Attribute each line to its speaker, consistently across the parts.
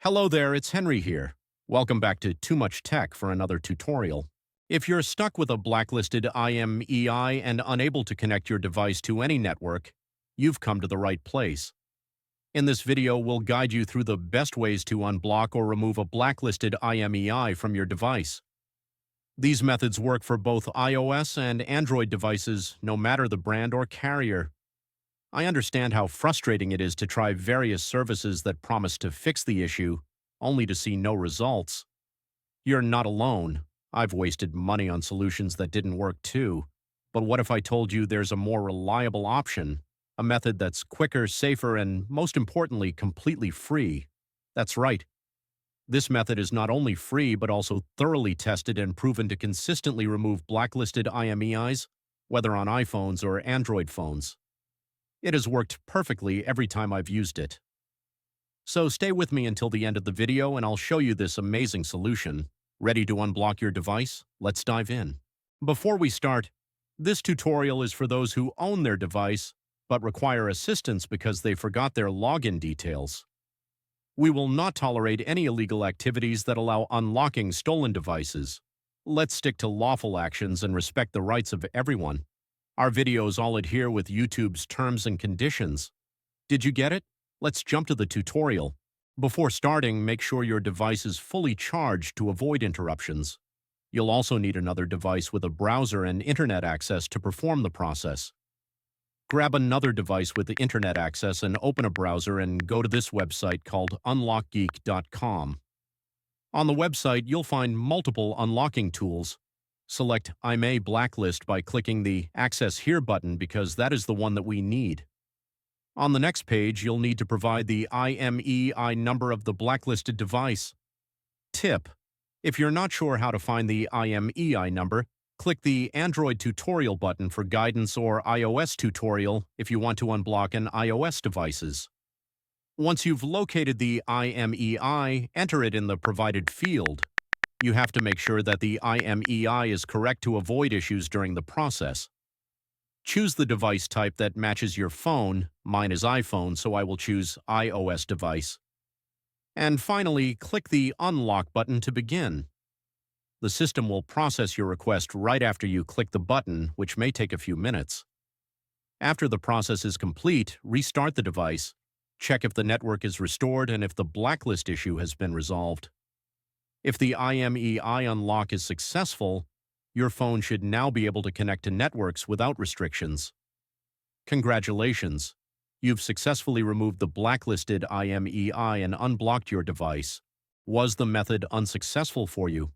Speaker 1: Hello there, it's Henry here. Welcome back to Too Much Tech for another tutorial. If you're stuck with a blacklisted IMEI and unable to connect your device to any network, you've come to the right place. In this video, we'll guide you through the best ways to unblock or remove a blacklisted IMEI from your device. These methods work for both iOS and Android devices, no matter the brand or carrier. I understand how frustrating it is to try various services that promise to fix the issue, only to see no results. You're not alone. I've wasted money on solutions that didn't work too. But what if I told you there's a more reliable option? A method that's quicker, safer, and most importantly, completely free. That's right. This method is not only free, but also thoroughly tested and proven to consistently remove blacklisted IMEIs, whether on iPhones or Android phones. It has worked perfectly every time I've used it. So stay with me until the end of the video and I'll show you this amazing solution. Ready to unblock your device? Let's dive in. Before we start, this tutorial is for those who own their device but require assistance because they forgot their login details. We will not tolerate any illegal activities that allow unlocking stolen devices. Let's stick to lawful actions and respect the rights of everyone. Our videos all adhere with YouTube's terms and conditions. Did you get it? Let's jump to the tutorial. Before starting, make sure your device is fully charged to avoid interruptions. You'll also need another device with a browser and internet access to perform the process. Grab another device with the internet access and open a browser and go to this website called unlockgeek.com. On the website, you'll find multiple unlocking tools. Select IMEI Blacklist by clicking the Access Here button because that is the one that we need. On the next page, you'll need to provide the IMEI number of the blacklisted device. Tip: if you're not sure how to find the IMEI number, click the Android tutorial button for guidance or iOS tutorial if you want to unblock an iOS devices. Once you've located the IMEI, enter it in the provided field. You have to make sure that the IMEI is correct to avoid issues during the process. Choose the device type that matches your phone. Mine is iPhone, so I will choose iOS device. And finally, click the Unlock button to begin. The system will process your request right after you click the button, which may take a few minutes. After the process is complete, restart the device, check if the network is restored and if the blacklist issue has been resolved. If the IMEI unlock is successful, your phone should now be able to connect to networks without restrictions. Congratulations! You've successfully removed the blacklisted IMEI and unblocked your device. Was the method unsuccessful for you?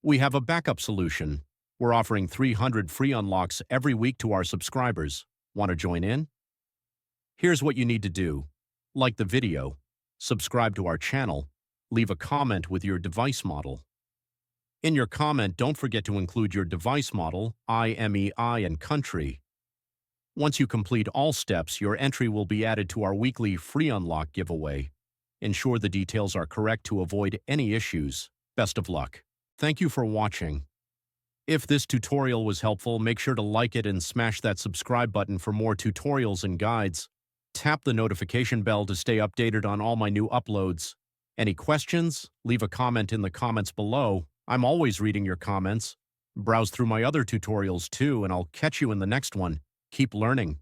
Speaker 1: We have a backup solution. We're offering 300 free unlocks every week to our subscribers. Want to join in? Here's what you need to do. Like the video, subscribe to our channel, leave a comment with your device model. In your comment, don't forget to include your device model, IMEI, and country. Once you complete all steps, your entry will be added to our weekly free unlock giveaway. Ensure the details are correct to avoid any issues. Best of luck. Thank you for watching. If this tutorial was helpful, make sure to like it and smash that subscribe button for more tutorials and guides. Tap the notification bell to stay updated on all my new uploads. Any questions? Leave a comment in the comments below. I'm always reading your comments. Browse through my other tutorials too, and I'll catch you in the next one. Keep learning.